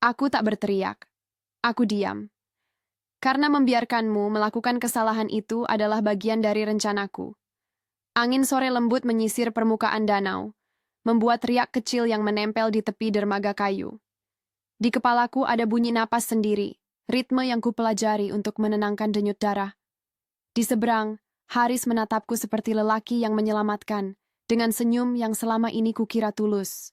Aku tak berteriak. Aku diam. Karena membiarkanmu melakukan kesalahan itu adalah bagian dari rencanaku. Angin sore lembut menyisir permukaan danau, membuat riak kecil yang menempel di tepi dermaga kayu. Di kepalaku ada bunyi napas sendiri, ritme yang kupelajari untuk menenangkan denyut darah. Di seberang, Haris menatapku seperti lelaki yang menyelamatkan, dengan senyum yang selama ini kukira tulus.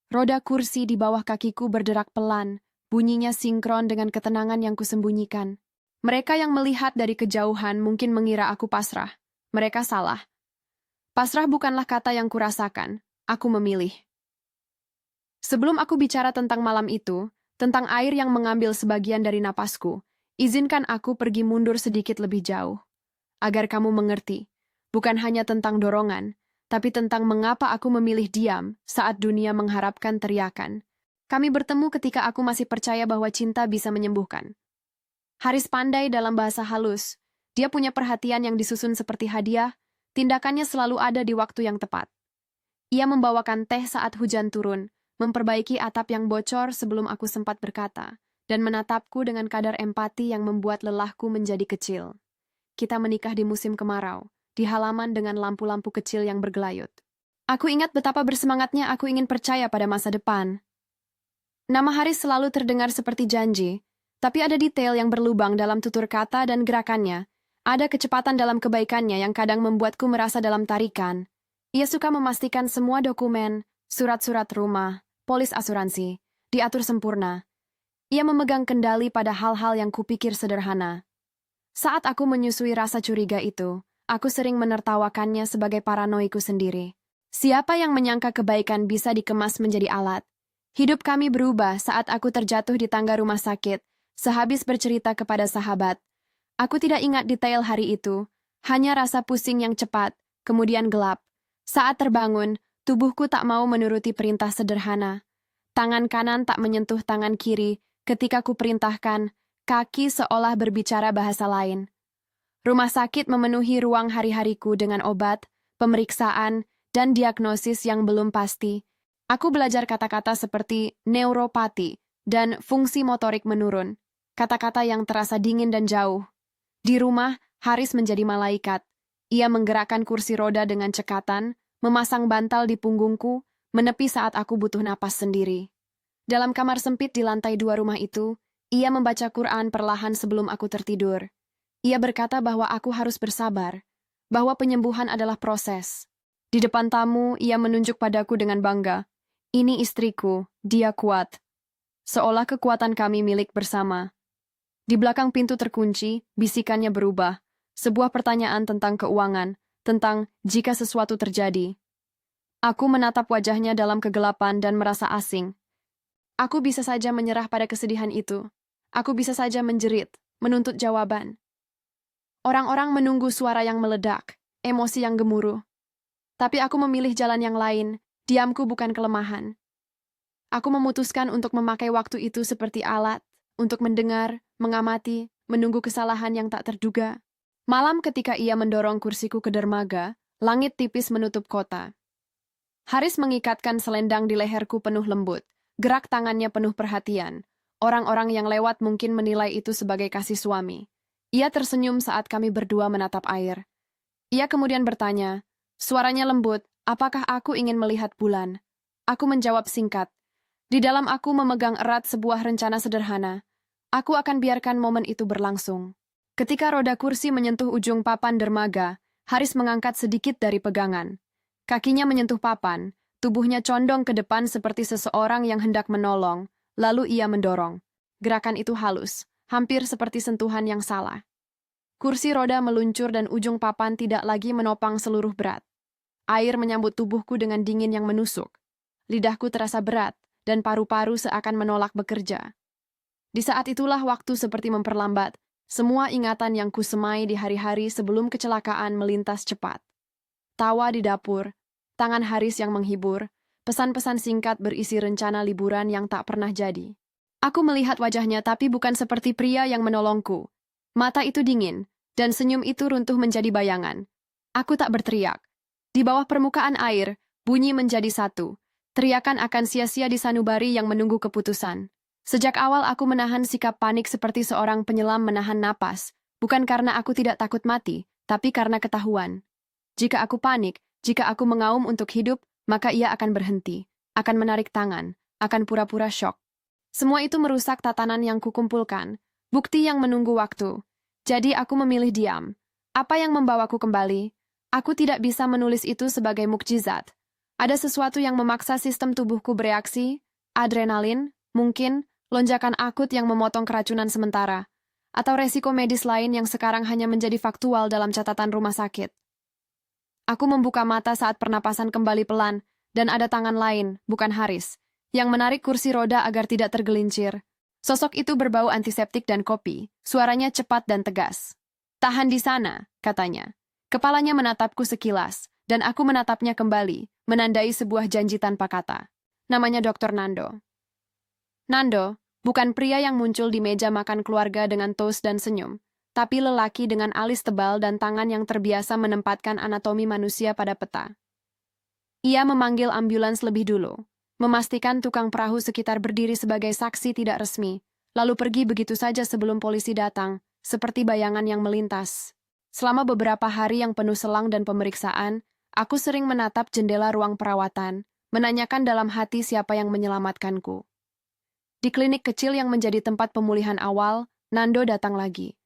Roda kursi di bawah kakiku berderak pelan, bunyinya sinkron dengan ketenangan yang kusembunyikan. Mereka yang melihat dari kejauhan mungkin mengira aku pasrah. Mereka salah. Pasrah bukanlah kata yang kurasakan, aku memilih. Sebelum aku bicara tentang malam itu, tentang air yang mengambil sebagian dari napasku, izinkan aku pergi mundur sedikit lebih jauh. Agar kamu mengerti, bukan hanya tentang dorongan, tapi tentang mengapa aku memilih diam saat dunia mengharapkan teriakan. Kami bertemu ketika aku masih percaya bahwa cinta bisa menyembuhkan. Haris pandai dalam bahasa halus. Dia punya perhatian yang disusun seperti hadiah, tindakannya selalu ada di waktu yang tepat. Ia membawakan teh saat hujan turun, memperbaiki atap yang bocor sebelum aku sempat berkata, dan menatapku dengan kadar empati yang membuat lelahku menjadi kecil. Kita menikah di musim kemarau, di halaman dengan lampu-lampu kecil yang bergelayut. Aku ingat betapa bersemangatnya aku ingin percaya pada masa depan. Nama Haris selalu terdengar seperti janji, tapi ada detail yang berlubang dalam tutur kata dan gerakannya. Ada kecepatan dalam kebaikannya yang kadang membuatku merasa dalam tarikan. Ia suka memastikan semua dokumen, surat-surat rumah, polis asuransi, diatur sempurna. Ia memegang kendali pada hal-hal yang kupikir sederhana. Saat aku menyusui rasa curiga itu, aku sering menertawakannya sebagai paranoiku sendiri. Siapa yang menyangka kebaikan bisa dikemas menjadi alat? Hidup kami berubah saat aku terjatuh di tangga rumah sakit, sehabis bercerita kepada sahabat. Aku tidak ingat detail hari itu, hanya rasa pusing yang cepat, kemudian gelap. Saat terbangun, tubuhku tak mau menuruti perintah sederhana. Tangan kanan tak menyentuh tangan kiri ketika kuperintahkan, kaki seolah berbicara bahasa lain. Rumah sakit memenuhi ruang hari-hariku dengan obat, pemeriksaan, dan diagnosis yang belum pasti. Aku belajar kata-kata seperti neuropati dan fungsi motorik menurun, kata-kata yang terasa dingin dan jauh. Di rumah, Haris menjadi malaikat. Ia menggerakkan kursi roda dengan cekatan, memasang bantal di punggungku, menepi saat aku butuh napas sendiri. Dalam kamar sempit di lantai 2 rumah itu, ia membaca Quran perlahan sebelum aku tertidur. Ia berkata bahwa aku harus bersabar, bahwa penyembuhan adalah proses. Di depan tamu, ia menunjuk padaku dengan bangga. Ini istriku, dia kuat. Seolah kekuatan kami milik bersama. Di belakang pintu terkunci, bisikannya berubah. Sebuah pertanyaan tentang keuangan, tentang jika sesuatu terjadi. Aku menatap wajahnya dalam kegelapan dan merasa asing. Aku bisa saja menyerah pada kesedihan itu. Aku bisa saja menjerit, menuntut jawaban. Orang-orang menunggu suara yang meledak, emosi yang gemuruh. Tapi aku memilih jalan yang lain, diamku bukan kelemahan. Aku memutuskan untuk memakai waktu itu seperti alat, untuk mendengar, mengamati, menunggu kesalahan yang tak terduga. Malam ketika ia mendorong kursiku ke dermaga, langit tipis menutup kota. Haris mengikatkan selendang di leherku penuh lembut, gerak tangannya penuh perhatian. Orang-orang yang lewat mungkin menilai itu sebagai kasih suami. Ia tersenyum saat kami berdua menatap air. Ia kemudian bertanya, suaranya lembut, apakah aku ingin melihat bulan? Aku menjawab singkat. Di dalam aku memegang erat sebuah rencana sederhana. Aku akan biarkan momen itu berlangsung. Ketika roda kursi menyentuh ujung papan dermaga, Haris mengangkat sedikit dari pegangan. Kakinya menyentuh papan, tubuhnya condong ke depan seperti seseorang yang hendak menolong, lalu ia mendorong. Gerakan itu halus, hampir seperti sentuhan yang salah. Kursi roda meluncur dan ujung papan tidak lagi menopang seluruh berat. Air menyambut tubuhku dengan dingin yang menusuk. Lidahku terasa berat, dan paru-paru seakan menolak bekerja. Di saat itulah waktu seperti memperlambat, semua ingatan yang kusemai di hari-hari sebelum kecelakaan melintas cepat. Tawa di dapur, tangan Haris yang menghibur, pesan-pesan singkat berisi rencana liburan yang tak pernah jadi. Aku melihat wajahnya tapi bukan seperti pria yang menolongku. Mata itu dingin, dan senyum itu runtuh menjadi bayangan. Aku tak berteriak. Di bawah permukaan air, bunyi menjadi satu. Teriakan akan sia-sia di sanubari yang menunggu keputusan. Sejak awal aku menahan sikap panik seperti seorang penyelam menahan napas, bukan karena aku tidak takut mati, tapi karena ketahuan. Jika aku panik, jika aku mengaum untuk hidup, maka ia akan berhenti, akan menarik tangan, akan pura-pura syok. Semua itu merusak tatanan yang kukumpulkan, bukti yang menunggu waktu. Jadi aku memilih diam. Apa yang membawaku kembali? Aku tidak bisa menulis itu sebagai mukjizat. Ada sesuatu yang memaksa sistem tubuhku bereaksi, adrenalin, mungkin, lonjakan akut yang memotong keracunan sementara, atau resiko medis lain yang sekarang hanya menjadi faktual dalam catatan rumah sakit. Aku membuka mata saat pernapasan kembali pelan, dan ada tangan lain, bukan Haris, yang menarik kursi roda agar tidak tergelincir. Sosok itu berbau antiseptik dan kopi, suaranya cepat dan tegas. "Tahan di sana," katanya. Kepalanya menatapku sekilas, dan aku menatapnya kembali, menandai sebuah janji tanpa kata. Namanya Dr. Nando. Nando, bukan pria yang muncul di meja makan keluarga dengan toast dan senyum, tapi lelaki dengan alis tebal dan tangan yang terbiasa menempatkan anatomi manusia pada peta. Ia memanggil ambulans lebih dulu, memastikan tukang perahu sekitar berdiri sebagai saksi tidak resmi, lalu pergi begitu saja sebelum polisi datang, seperti bayangan yang melintas. Selama beberapa hari yang penuh selang dan pemeriksaan, aku sering menatap jendela ruang perawatan, menanyakan dalam hati siapa yang menyelamatkanku. Di klinik kecil yang menjadi tempat pemulihan awal, Nando datang lagi.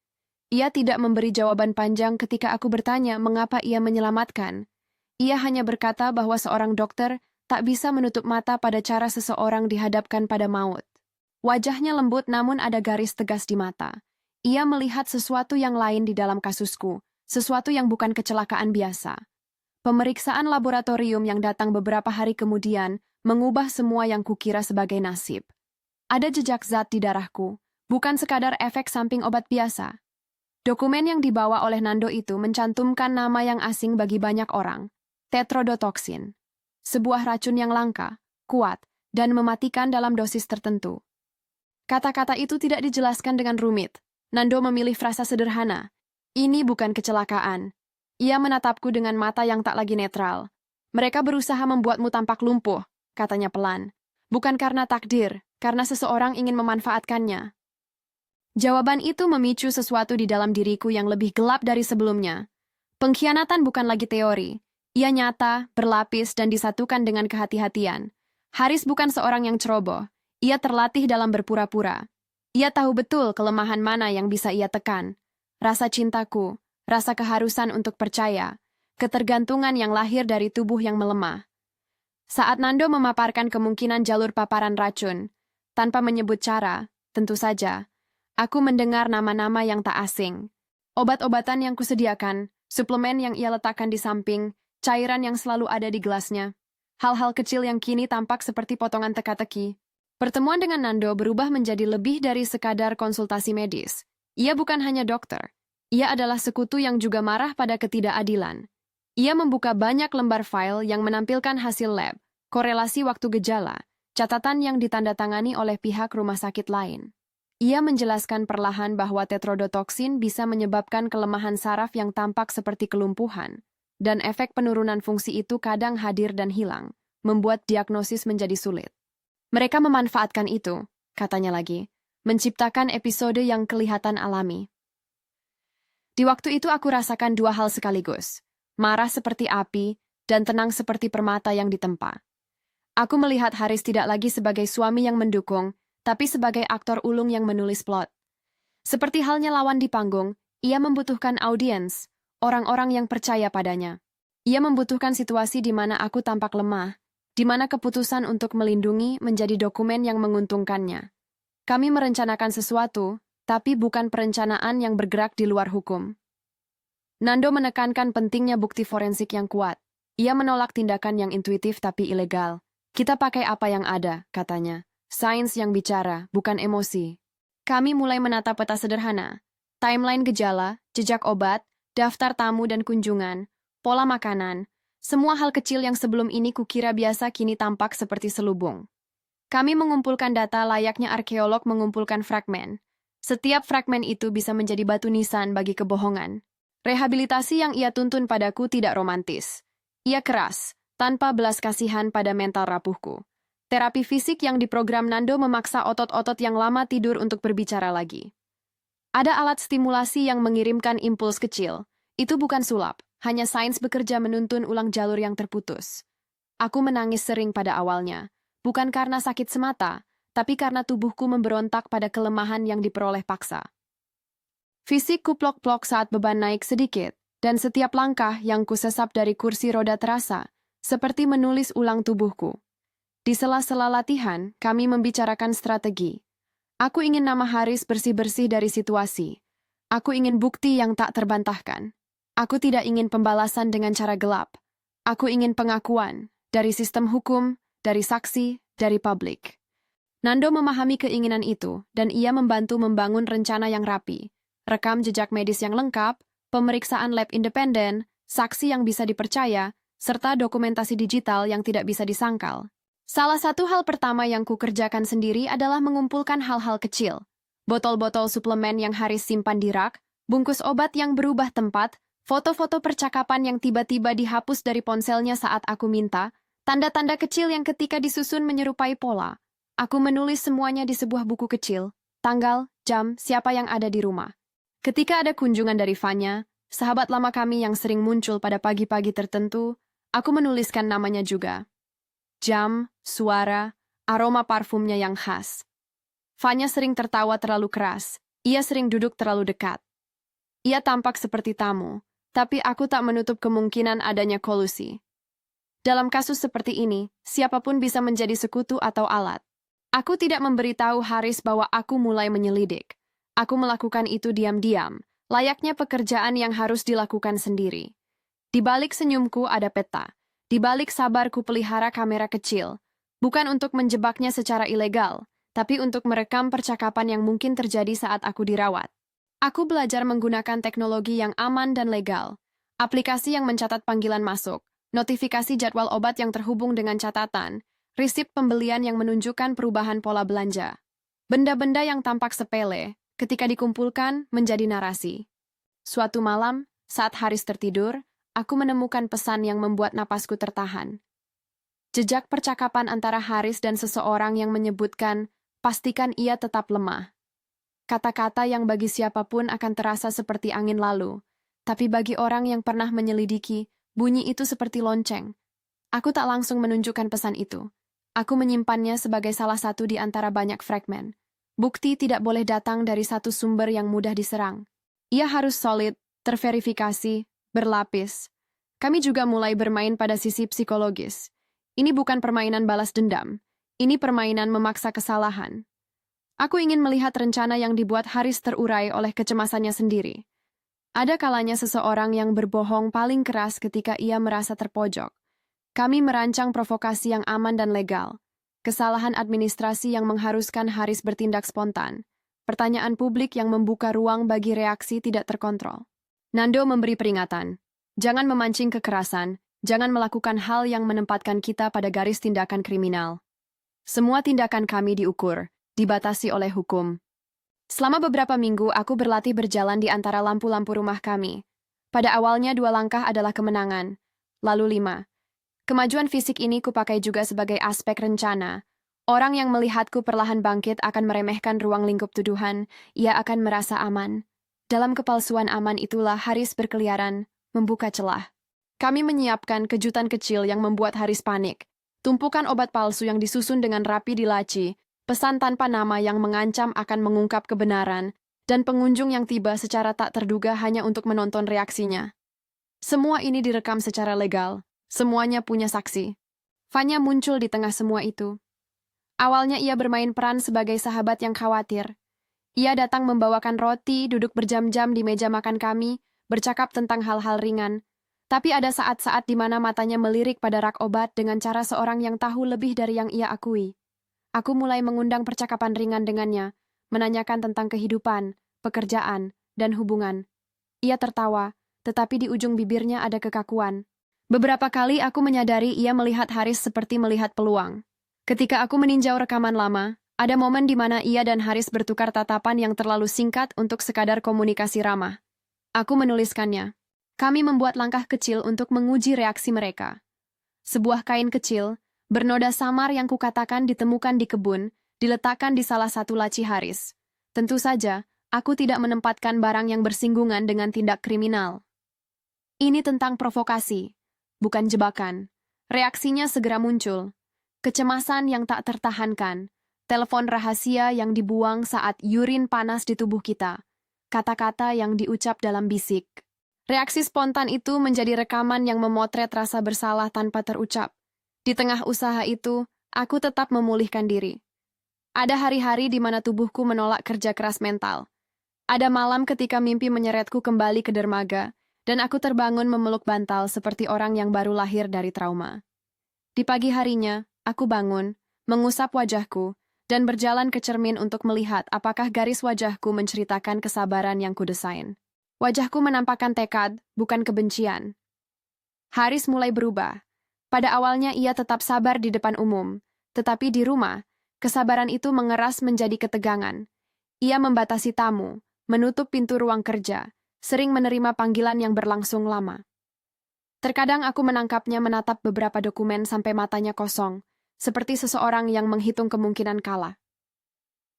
Ia tidak memberi jawaban panjang ketika aku bertanya mengapa ia menyelamatkan. Ia hanya berkata bahwa seorang dokter tak bisa menutup mata pada cara seseorang dihadapkan pada maut. Wajahnya lembut namun ada garis tegas di mata. Ia melihat sesuatu yang lain di dalam kasusku, sesuatu yang bukan kecelakaan biasa. Pemeriksaan laboratorium yang datang beberapa hari kemudian mengubah semua yang kukira sebagai nasib. Ada jejak zat di darahku, bukan sekadar efek samping obat biasa. Dokumen yang dibawa oleh Nando itu mencantumkan nama yang asing bagi banyak orang, tetrodotoksin. Sebuah racun yang langka, kuat, dan mematikan dalam dosis tertentu. Kata-kata itu tidak dijelaskan dengan rumit. Nando memilih frasa sederhana. "Ini bukan kecelakaan." Ia menatapku dengan mata yang tak lagi netral. "Mereka berusaha membuatmu tampak lumpuh," katanya pelan. "Bukan karena takdir, karena seseorang ingin memanfaatkannya." Jawaban itu memicu sesuatu di dalam diriku yang lebih gelap dari sebelumnya. Pengkhianatan bukan lagi teori. Ia nyata, berlapis, dan disatukan dengan kehati-hatian. Haris bukan seorang yang ceroboh. Ia terlatih dalam berpura-pura. Ia tahu betul kelemahan mana yang bisa ia tekan. Rasa cintaku, rasa keharusan untuk percaya, ketergantungan yang lahir dari tubuh yang melemah. Saat Nando memaparkan kemungkinan jalur paparan racun, tanpa menyebut cara, tentu saja, aku mendengar nama-nama yang tak asing. Obat-obatan yang kusediakan, suplemen yang ia letakkan di samping, cairan yang selalu ada di gelasnya. Hal-hal kecil yang kini tampak seperti potongan teka-teki. Pertemuan dengan Nando berubah menjadi lebih dari sekadar konsultasi medis. Ia bukan hanya dokter. Ia adalah sekutu yang juga marah pada ketidakadilan. Ia membuka banyak lembar file yang menampilkan hasil lab, korelasi waktu gejala, catatan yang ditandatangani oleh pihak rumah sakit lain. Ia menjelaskan perlahan bahwa tetrodotoksin bisa menyebabkan kelemahan saraf yang tampak seperti kelumpuhan, dan efek penurunan fungsi itu kadang hadir dan hilang, membuat diagnosis menjadi sulit. "Mereka memanfaatkan itu," katanya lagi, "menciptakan episode yang kelihatan alami." Di waktu itu aku rasakan dua hal sekaligus, marah seperti api dan tenang seperti permata yang ditempa. Aku melihat Haris tidak lagi sebagai suami yang mendukung, tapi sebagai aktor ulung yang menulis plot. Seperti halnya lawan di panggung, ia membutuhkan audiens, orang-orang yang percaya padanya. Ia membutuhkan situasi di mana aku tampak lemah, di mana keputusan untuk melindungi menjadi dokumen yang menguntungkannya. Kami merencanakan sesuatu, tapi bukan perencanaan yang bergerak di luar hukum. Nando menekankan pentingnya bukti forensik yang kuat. Ia menolak tindakan yang intuitif tapi ilegal. "Kita pakai apa yang ada," katanya. "Sains yang bicara, bukan emosi." Kami mulai menata peta sederhana. Timeline gejala, jejak obat, daftar tamu dan kunjungan, pola makanan, semua hal kecil yang sebelum ini kukira biasa kini tampak seperti selubung. Kami mengumpulkan data layaknya arkeolog mengumpulkan fragmen. Setiap fragmen itu bisa menjadi batu nisan bagi kebohongan. Rehabilitasi yang ia tuntun padaku tidak romantis. Ia keras, tanpa belas kasihan pada mental rapuhku. Terapi fisik yang diprogram Nando memaksa otot-otot yang lama tidur untuk berbicara lagi. Ada alat stimulasi yang mengirimkan impuls kecil. Itu bukan sulap, hanya sains bekerja menuntun ulang jalur yang terputus. Aku menangis sering pada awalnya, bukan karena sakit semata, tapi karena tubuhku memberontak pada kelemahan yang diperoleh paksa. Fisikku plok-plok saat beban naik sedikit, dan setiap langkah yang kusesap dari kursi roda terasa, seperti menulis ulang tubuhku. Di sela-sela latihan, kami membicarakan strategi. Aku ingin nama Haris bersih-bersih dari situasi. Aku ingin bukti yang tak terbantahkan. Aku tidak ingin pembalasan dengan cara gelap. Aku ingin pengakuan, dari sistem hukum, dari saksi, dari publik. Nando memahami keinginan itu, dan ia membantu membangun rencana yang rapi. Rekam jejak medis yang lengkap, pemeriksaan lab independen, saksi yang bisa dipercaya, serta dokumentasi digital yang tidak bisa disangkal. Salah satu hal pertama yang kukerjakan sendiri adalah mengumpulkan hal-hal kecil. Botol-botol suplemen yang Haris simpan di rak, bungkus obat yang berubah tempat, foto-foto percakapan yang tiba-tiba dihapus dari ponselnya saat aku minta, tanda-tanda kecil yang ketika disusun menyerupai pola. Aku menulis semuanya di sebuah buku kecil, tanggal, jam, siapa yang ada di rumah. Ketika ada kunjungan dari Fanya, sahabat lama kami yang sering muncul pada pagi-pagi tertentu, aku menuliskan namanya juga. Jam, suara, aroma parfumnya yang khas. Fanya sering tertawa terlalu keras. Ia sering duduk terlalu dekat. Ia tampak seperti tamu, tapi aku tak menutup kemungkinan adanya kolusi. Dalam kasus seperti ini, siapapun bisa menjadi sekutu atau alat. Aku tidak memberitahu Haris bahwa aku mulai menyelidik. Aku melakukan itu diam-diam, layaknya pekerjaan yang harus dilakukan sendiri. Di balik senyumku ada peta. Di balik sabarku pelihara kamera kecil, bukan untuk menjebaknya secara ilegal, tapi untuk merekam percakapan yang mungkin terjadi saat aku dirawat. Aku belajar menggunakan teknologi yang aman dan legal, aplikasi yang mencatat panggilan masuk, notifikasi jadwal obat yang terhubung dengan catatan, resip pembelian yang menunjukkan perubahan pola belanja. Benda-benda yang tampak sepele, ketika dikumpulkan, menjadi narasi. Suatu malam, saat Haris tertidur, aku menemukan pesan yang membuat napasku tertahan. Jejak percakapan antara Haris dan seseorang yang menyebutkan, pastikan ia tetap lemah. Kata-kata yang bagi siapapun akan terasa seperti angin lalu, tapi bagi orang yang pernah menyelidiki, bunyi itu seperti lonceng. Aku tak langsung menunjukkan pesan itu. Aku menyimpannya sebagai salah satu di antara banyak fragmen. Bukti tidak boleh datang dari satu sumber yang mudah diserang. Ia harus solid, terverifikasi, berlapis. Kami juga mulai bermain pada sisi psikologis. Ini bukan permainan balas dendam. Ini permainan memaksa kesalahan. Aku ingin melihat rencana yang dibuat Haris terurai oleh kecemasannya sendiri. Ada kalanya seseorang yang berbohong paling keras ketika ia merasa terpojok. Kami merancang provokasi yang aman dan legal. Kesalahan administrasi yang mengharuskan Haris bertindak spontan. Pertanyaan publik yang membuka ruang bagi reaksi tidak terkontrol. Nando memberi peringatan. Jangan memancing kekerasan, jangan melakukan hal yang menempatkan kita pada garis tindakan kriminal. Semua tindakan kami diukur, dibatasi oleh hukum. Selama beberapa minggu, aku berlatih berjalan di antara lampu-lampu rumah kami. Pada awalnya 2 langkah adalah kemenangan, lalu 5. Kemajuan fisik ini kupakai juga sebagai aspek rencana. Orang yang melihatku perlahan bangkit akan meremehkan ruang lingkup tuduhan, ia akan merasa aman. Dalam kepalsuan aman itulah Haris berkeliaran, membuka celah. Kami menyiapkan kejutan kecil yang membuat Haris panik. Tumpukan obat palsu yang disusun dengan rapi di laci, pesan tanpa nama yang mengancam akan mengungkap kebenaran, dan pengunjung yang tiba secara tak terduga hanya untuk menonton reaksinya. Semua ini direkam secara legal, semuanya punya saksi. Fanya muncul di tengah semua itu. Awalnya ia bermain peran sebagai sahabat yang khawatir. Ia datang membawakan roti, duduk berjam-jam di meja makan kami, bercakap tentang hal-hal ringan. Tapi ada saat-saat di mana matanya melirik pada rak obat dengan cara seorang yang tahu lebih dari yang ia akui. Aku mulai mengundang percakapan ringan dengannya, menanyakan tentang kehidupan, pekerjaan, dan hubungan. Ia tertawa, tetapi di ujung bibirnya ada kekakuan. Beberapa kali aku menyadari ia melihat Haris seperti melihat peluang. Ketika aku meninjau rekaman lama, ada momen di mana ia dan Haris bertukar tatapan yang terlalu singkat untuk sekadar komunikasi ramah. Aku menuliskannya. Kami membuat langkah kecil untuk menguji reaksi mereka. Sebuah kain kecil, Bernoda samar yang kukatakan ditemukan di kebun, diletakkan di salah satu laci Haris. Tentu saja, aku tidak menempatkan barang yang bersinggungan dengan tindak kriminal. Ini tentang provokasi, bukan jebakan. Reaksinya segera muncul. Kecemasan yang tak tertahankan, telepon rahasia yang dibuang saat yurin panas di tubuh kita, kata-kata yang diucap dalam bisik. Reaksi spontan itu menjadi rekaman yang memotret rasa bersalah tanpa terucap. Di tengah usaha itu, aku tetap memulihkan diri. Ada hari-hari di mana tubuhku menolak kerja keras mental. Ada malam ketika mimpi menyeretku kembali ke dermaga, dan aku terbangun memeluk bantal seperti orang yang baru lahir dari trauma. Di pagi harinya, aku bangun, mengusap wajahku, dan berjalan ke cermin untuk melihat apakah garis wajahku menceritakan kesabaran yang kudesain. Wajahku menampakkan tekad, bukan kebencian. Haris mulai berubah. Pada awalnya ia tetap sabar di depan umum, tetapi di rumah, kesabaran itu mengeras menjadi ketegangan. Ia membatasi tamu, menutup pintu ruang kerja, sering menerima panggilan yang berlangsung lama. Terkadang aku menangkapnya menatap beberapa dokumen sampai matanya kosong, seperti seseorang yang menghitung kemungkinan kalah.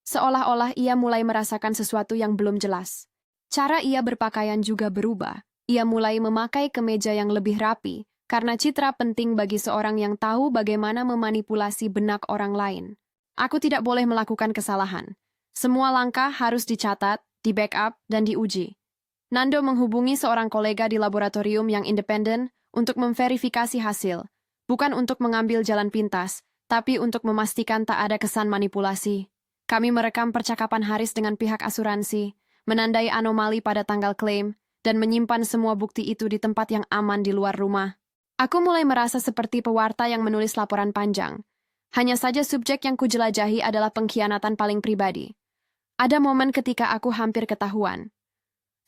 Seolah-olah ia mulai merasakan sesuatu yang belum jelas. Cara ia berpakaian juga berubah. Ia mulai memakai kemeja yang lebih rapi, karena citra penting bagi seorang yang tahu bagaimana memanipulasi benak orang lain. Aku tidak boleh melakukan kesalahan. Semua langkah harus dicatat, di-backup, dan diuji. Nando menghubungi seorang kolega di laboratorium yang independen untuk memverifikasi hasil, bukan untuk mengambil jalan pintas, tapi untuk memastikan tak ada kesan manipulasi. Kami merekam percakapan Haris dengan pihak asuransi, menandai anomali pada tanggal klaim, dan menyimpan semua bukti itu di tempat yang aman di luar rumah. Aku mulai merasa seperti pewarta yang menulis laporan panjang. Hanya saja subjek yang kujelajahi adalah pengkhianatan paling pribadi. Ada momen ketika aku hampir ketahuan.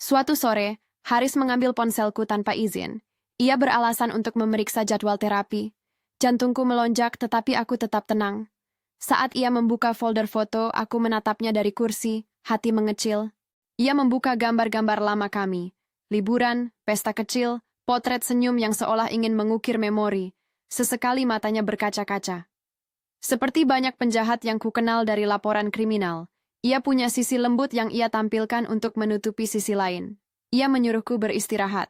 Suatu sore, Haris mengambil ponselku tanpa izin. Ia beralasan untuk memeriksa jadwal terapi. Jantungku melonjak tetapi aku tetap tenang. Saat ia membuka folder foto, aku menatapnya dari kursi, hati mengecil. Ia membuka gambar-gambar lama kami. Liburan, pesta kecil, potret senyum yang seolah ingin mengukir memori. Sesekali matanya berkaca-kaca. Seperti banyak penjahat yang kukenal dari laporan kriminal, ia punya sisi lembut yang ia tampilkan untuk menutupi sisi lain. Ia menyuruhku beristirahat.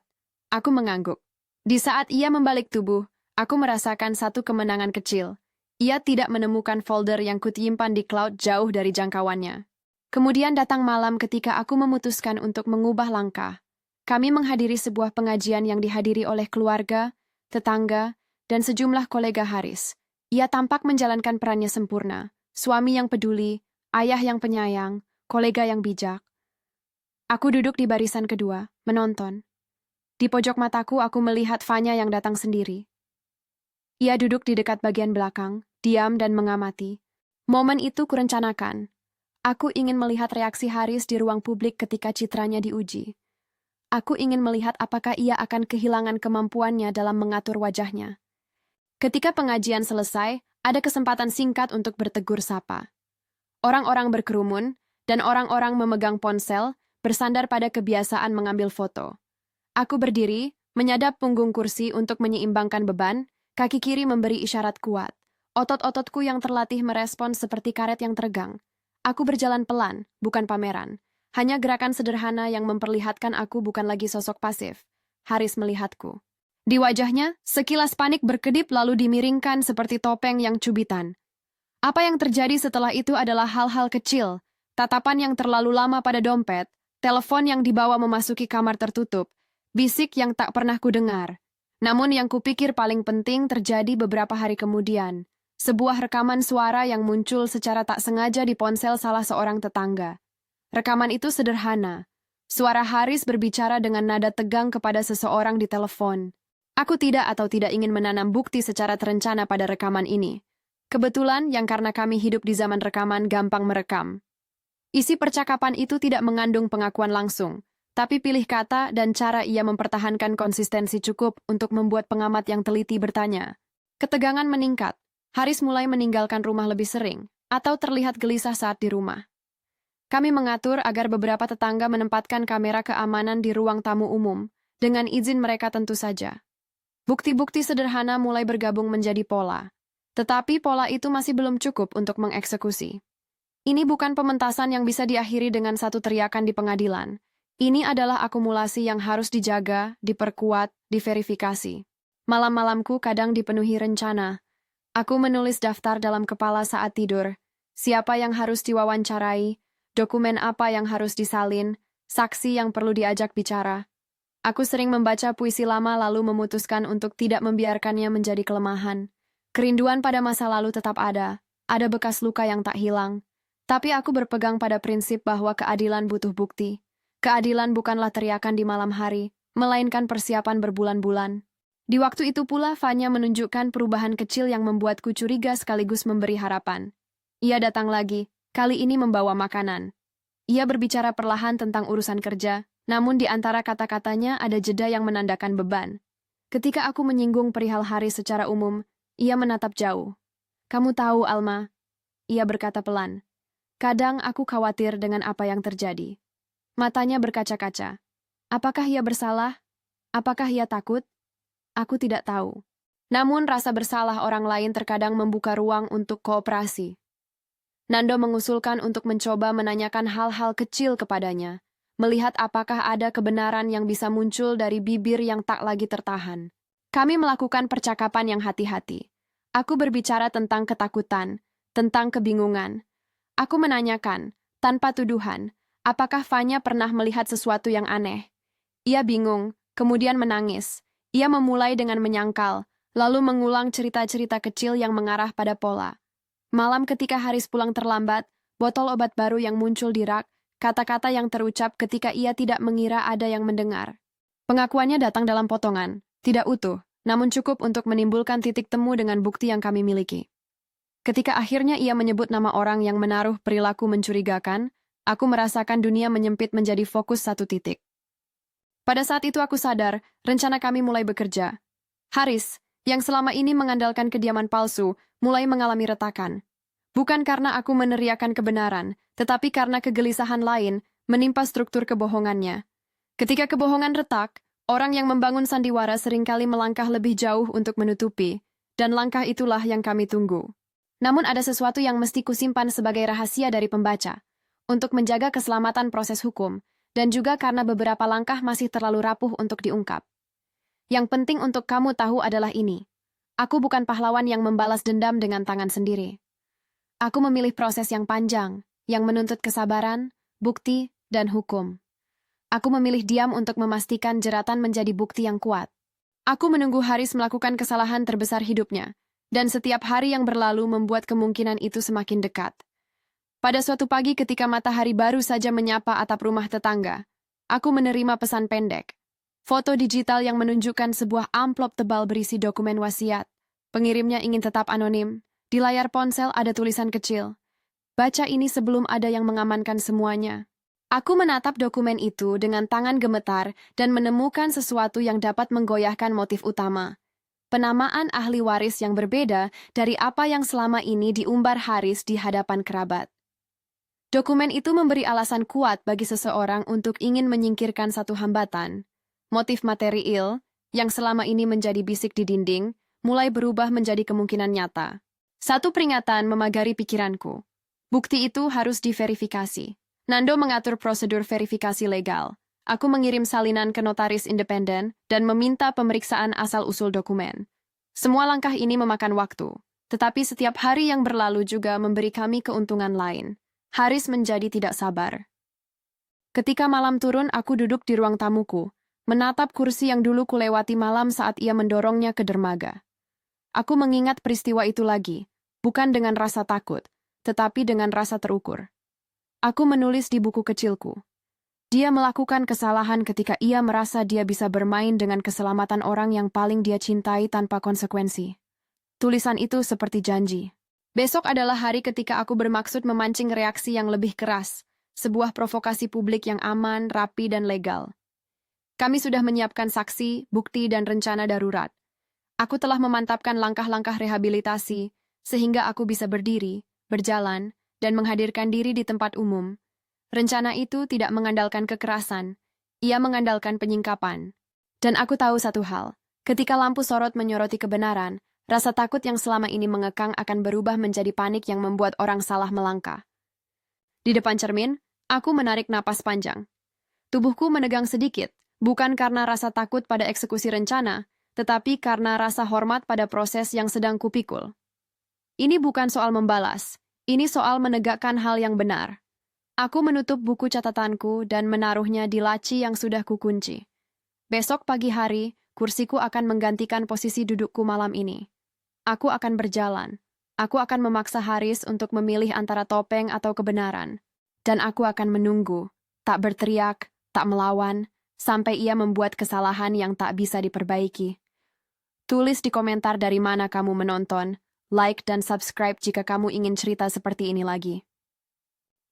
Aku mengangguk. Di saat ia membalik tubuh, aku merasakan satu kemenangan kecil. Ia tidak menemukan folder yang kutimpan di cloud jauh dari jangkauannya. Kemudian datang malam ketika aku memutuskan untuk mengubah langkah. Kami menghadiri sebuah pengajian yang dihadiri oleh keluarga, tetangga, dan sejumlah kolega Haris. Ia tampak menjalankan perannya sempurna. Suami yang peduli, ayah yang penyayang, kolega yang bijak. Aku duduk di barisan kedua, menonton. Di pojok mataku aku melihat Fanya yang datang sendiri. Ia duduk di dekat bagian belakang, diam dan mengamati. Momen itu kurencanakan. Aku ingin melihat reaksi Haris di ruang publik ketika citranya diuji. Aku ingin melihat apakah ia akan kehilangan kemampuannya dalam mengatur wajahnya. Ketika pengajian selesai, ada kesempatan singkat untuk bertegur sapa. Orang-orang berkerumun, dan orang-orang memegang ponsel, bersandar pada kebiasaan mengambil foto. Aku berdiri, menyadap punggung kursi untuk menyeimbangkan beban, kaki kiri memberi isyarat kuat. Otot-ototku yang terlatih merespons seperti karet yang teregang. Aku berjalan pelan, bukan pameran. Hanya gerakan sederhana yang memperlihatkan aku bukan lagi sosok pasif. Haris melihatku. Di wajahnya, sekilas panik berkedip lalu dimiringkan seperti topeng yang cubitan. Apa yang terjadi setelah itu adalah hal-hal kecil, tatapan yang terlalu lama pada dompet, telepon yang dibawa memasuki kamar tertutup, bisik yang tak pernah kudengar. Namun yang kupikir paling penting terjadi beberapa hari kemudian. Sebuah rekaman suara yang muncul secara tak sengaja di ponsel salah seorang tetangga. Rekaman itu sederhana. Suara Haris berbicara dengan nada tegang kepada seseorang di telepon. Aku tidak ingin menanam bukti secara terencana pada rekaman ini. Kebetulan yang karena kami hidup di zaman rekaman gampang merekam. Isi percakapan itu tidak mengandung pengakuan langsung, tapi pilih kata dan cara ia mempertahankan konsistensi cukup untuk membuat pengamat yang teliti bertanya. Ketegangan meningkat. Haris mulai meninggalkan rumah lebih sering, atau terlihat gelisah saat di rumah. Kami mengatur agar beberapa tetangga menempatkan kamera keamanan di ruang tamu umum, dengan izin mereka tentu saja. Bukti-bukti sederhana mulai bergabung menjadi pola. Tetapi pola itu masih belum cukup untuk mengeksekusi. Ini bukan pementasan yang bisa diakhiri dengan satu teriakan di pengadilan. Ini adalah akumulasi yang harus dijaga, diperkuat, diverifikasi. Malam-malamku kadang dipenuhi rencana. Aku menulis daftar dalam kepala saat tidur. Siapa yang harus diwawancarai, dokumen apa yang harus disalin, saksi yang perlu diajak bicara. Aku sering membaca puisi lama lalu memutuskan untuk tidak membiarkannya menjadi kelemahan. Kerinduan pada masa lalu tetap ada bekas luka yang tak hilang. Tapi aku berpegang pada prinsip bahwa keadilan butuh bukti. Keadilan bukanlah teriakan di malam hari, melainkan persiapan berbulan-bulan. Di waktu itu pula Fanya menunjukkan perubahan kecil yang membuatku curiga sekaligus memberi harapan. Ia datang lagi, kali ini membawa makanan. Ia berbicara perlahan tentang urusan kerja, namun di antara kata-katanya ada jeda yang menandakan beban. Ketika aku menyinggung perihal hari secara umum, ia menatap jauh. "Kamu tahu, Alma," ia berkata pelan. "Kadang aku khawatir dengan apa yang terjadi." Matanya berkaca-kaca. Apakah ia bersalah? Apakah ia takut? Aku tidak tahu. Namun rasa bersalah orang lain terkadang membuka ruang untuk kooperasi. Nando mengusulkan untuk mencoba menanyakan hal-hal kecil kepadanya, melihat apakah ada kebenaran yang bisa muncul dari bibir yang tak lagi tertahan. Kami melakukan percakapan yang hati-hati. Aku berbicara tentang ketakutan, tentang kebingungan. Aku menanyakan, tanpa tuduhan, apakah Fanya pernah melihat sesuatu yang aneh. Ia bingung, kemudian menangis. Ia memulai dengan menyangkal, lalu mengulang cerita-cerita kecil yang mengarah pada pola. Malam ketika Haris pulang terlambat, botol obat baru yang muncul di rak, kata-kata yang terucap ketika ia tidak mengira ada yang mendengar. Pengakuannya datang dalam potongan, tidak utuh, namun cukup untuk menimbulkan titik temu dengan bukti yang kami miliki. Ketika akhirnya ia menyebut nama orang yang menaruh perilaku mencurigakan, aku merasakan dunia menyempit menjadi fokus satu titik. Pada saat itu aku sadar, rencana kami mulai bekerja. Haris, yang selama ini mengandalkan kediaman palsu, mulai mengalami retakan. Bukan karena aku meneriakan kebenaran, tetapi karena kegelisahan lain menimpa struktur kebohongannya. Ketika kebohongan retak, orang yang membangun sandiwara seringkali melangkah lebih jauh untuk menutupi, dan langkah itulah yang kami tunggu. Namun ada sesuatu yang mesti kusimpan sebagai rahasia dari pembaca, untuk menjaga keselamatan proses hukum, dan juga karena beberapa langkah masih terlalu rapuh untuk diungkap. Yang penting untuk kamu tahu adalah ini. Aku bukan pahlawan yang membalas dendam dengan tangan sendiri. Aku memilih proses yang panjang, yang menuntut kesabaran, bukti, dan hukum. Aku memilih diam untuk memastikan jeratan menjadi bukti yang kuat. Aku menunggu Haris melakukan kesalahan terbesar hidupnya, dan setiap hari yang berlalu membuat kemungkinan itu semakin dekat. Pada suatu pagi ketika matahari baru saja menyapa atap rumah tetangga, aku menerima pesan pendek. Foto digital yang menunjukkan sebuah amplop tebal berisi dokumen wasiat. Pengirimnya ingin tetap anonim. Di layar ponsel ada tulisan kecil. "Baca ini sebelum ada yang mengamankan semuanya." Aku menatap dokumen itu dengan tangan gemetar dan menemukan sesuatu yang dapat menggoyahkan motif utama. Penamaan ahli waris yang berbeda dari apa yang selama ini diumbar Haris di hadapan kerabat. Dokumen itu memberi alasan kuat bagi seseorang untuk ingin menyingkirkan satu hambatan. Motif material, yang selama ini menjadi bisik di dinding, mulai berubah menjadi kemungkinan nyata. Satu peringatan memagari pikiranku. Bukti itu harus diverifikasi. Nando mengatur prosedur verifikasi legal. Aku mengirim salinan ke notaris independen dan meminta pemeriksaan asal-usul dokumen. Semua langkah ini memakan waktu, tetapi setiap hari yang berlalu juga memberi kami keuntungan lain. Haris menjadi tidak sabar. Ketika malam turun, aku duduk di ruang tamuku, menatap kursi yang dulu kulewati malam saat ia mendorongnya ke dermaga. Aku mengingat peristiwa itu lagi, bukan dengan rasa takut, tetapi dengan rasa terukur. Aku menulis di buku kecilku. Dia melakukan kesalahan ketika ia merasa dia bisa bermain dengan keselamatan orang yang paling dia cintai tanpa konsekuensi. Tulisan itu seperti janji. Besok adalah hari ketika aku bermaksud memancing reaksi yang lebih keras, sebuah provokasi publik yang aman, rapi, dan legal. Kami sudah menyiapkan saksi, bukti, dan rencana darurat. Aku telah memantapkan langkah-langkah rehabilitasi, sehingga aku bisa berdiri, berjalan, dan menghadirkan diri di tempat umum. Rencana itu tidak mengandalkan kekerasan, ia mengandalkan penyingkapan. Dan aku tahu satu hal, ketika lampu sorot menyoroti kebenaran, Rasa takut yang selama ini mengekang akan berubah menjadi panik yang membuat orang salah melangkah. Di depan cermin, aku menarik napas panjang. Tubuhku menegang sedikit, bukan karena rasa takut pada eksekusi rencana, tetapi karena rasa hormat pada proses yang sedang kupikul. Ini bukan soal membalas, ini soal menegakkan hal yang benar. Aku menutup buku catatanku dan menaruhnya di laci yang sudah kukunci. Besok pagi hari, kursiku akan menggantikan posisi dudukku malam ini. Aku akan berjalan. Aku akan memaksa Haris untuk memilih antara topeng atau kebenaran. Dan aku akan menunggu, tak berteriak, tak melawan, sampai ia membuat kesalahan yang tak bisa diperbaiki. Tulis di komentar dari mana kamu menonton, like dan subscribe jika kamu ingin cerita seperti ini lagi.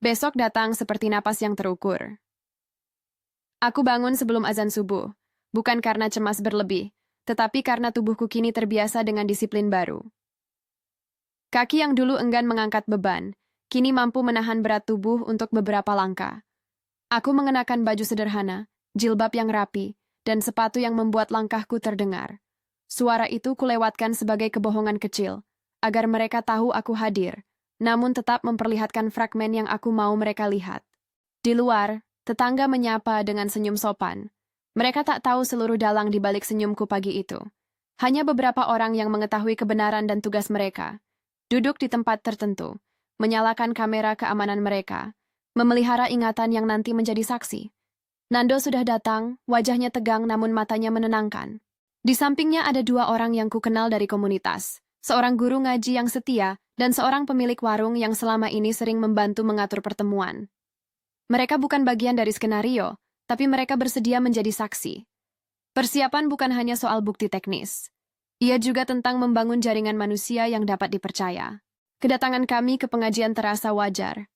Besok datang seperti napas yang terukur. Aku bangun sebelum azan subuh, bukan karena cemas berlebih, tetapi karena tubuhku kini terbiasa dengan disiplin baru. Kaki yang dulu enggan mengangkat beban, kini mampu menahan berat tubuh untuk beberapa langkah. Aku mengenakan baju sederhana, jilbab yang rapi, dan sepatu yang membuat langkahku terdengar. Suara itu kulewatkan sebagai kebohongan kecil, agar mereka tahu aku hadir, namun tetap memperlihatkan fragmen yang aku mau mereka lihat. Di luar, tetangga menyapa dengan senyum sopan. Mereka tak tahu seluruh dalang di balik senyumku pagi itu. Hanya beberapa orang yang mengetahui kebenaran dan tugas mereka. Duduk di tempat tertentu, menyalakan kamera keamanan mereka, memelihara ingatan yang nanti menjadi saksi. Nando sudah datang, wajahnya tegang namun matanya menenangkan. Di sampingnya ada dua orang yang kukenal dari komunitas, seorang guru ngaji yang setia dan seorang pemilik warung yang selama ini sering membantu mengatur pertemuan. Mereka bukan bagian dari skenario, tapi mereka bersedia menjadi saksi. Persiapan bukan hanya soal bukti teknis. Ia juga tentang membangun jaringan manusia yang dapat dipercaya. Kedatangan kami ke pengajian terasa wajar.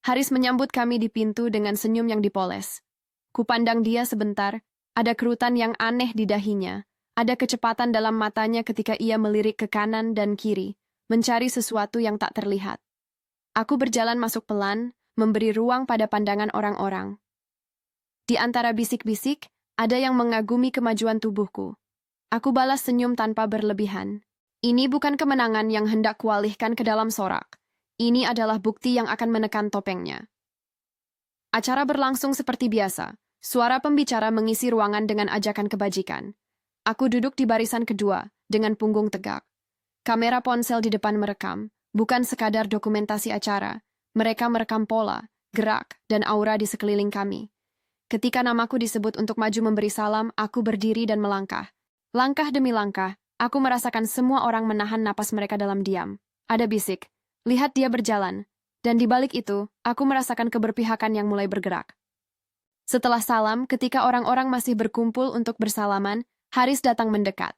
Haris menyambut kami di pintu dengan senyum yang dipoles. Kupandang dia sebentar, ada kerutan yang aneh di dahinya, ada kecepatan dalam matanya ketika ia melirik ke kanan dan kiri, mencari sesuatu yang tak terlihat. Aku berjalan masuk pelan, memberi ruang pada pandangan orang-orang. Di antara bisik-bisik, ada yang mengagumi kemajuan tubuhku. Aku balas senyum tanpa berlebihan. Ini bukan kemenangan yang hendak kualihkan ke dalam sorak. Ini adalah bukti yang akan menekan topengnya. Acara berlangsung seperti biasa. Suara pembicara mengisi ruangan dengan ajakan kebajikan. Aku duduk di barisan kedua, dengan punggung tegak. Kamera ponsel di depan merekam, bukan sekadar dokumentasi acara. Mereka merekam pola, gerak, dan aura di sekeliling kami. Ketika namaku disebut untuk maju memberi salam, aku berdiri dan melangkah. Langkah demi langkah, aku merasakan semua orang menahan napas mereka dalam diam. Ada bisik, lihat dia berjalan. Dan di balik itu, aku merasakan keberpihakan yang mulai bergerak. Setelah salam, ketika orang-orang masih berkumpul untuk bersalaman, Haris datang mendekat.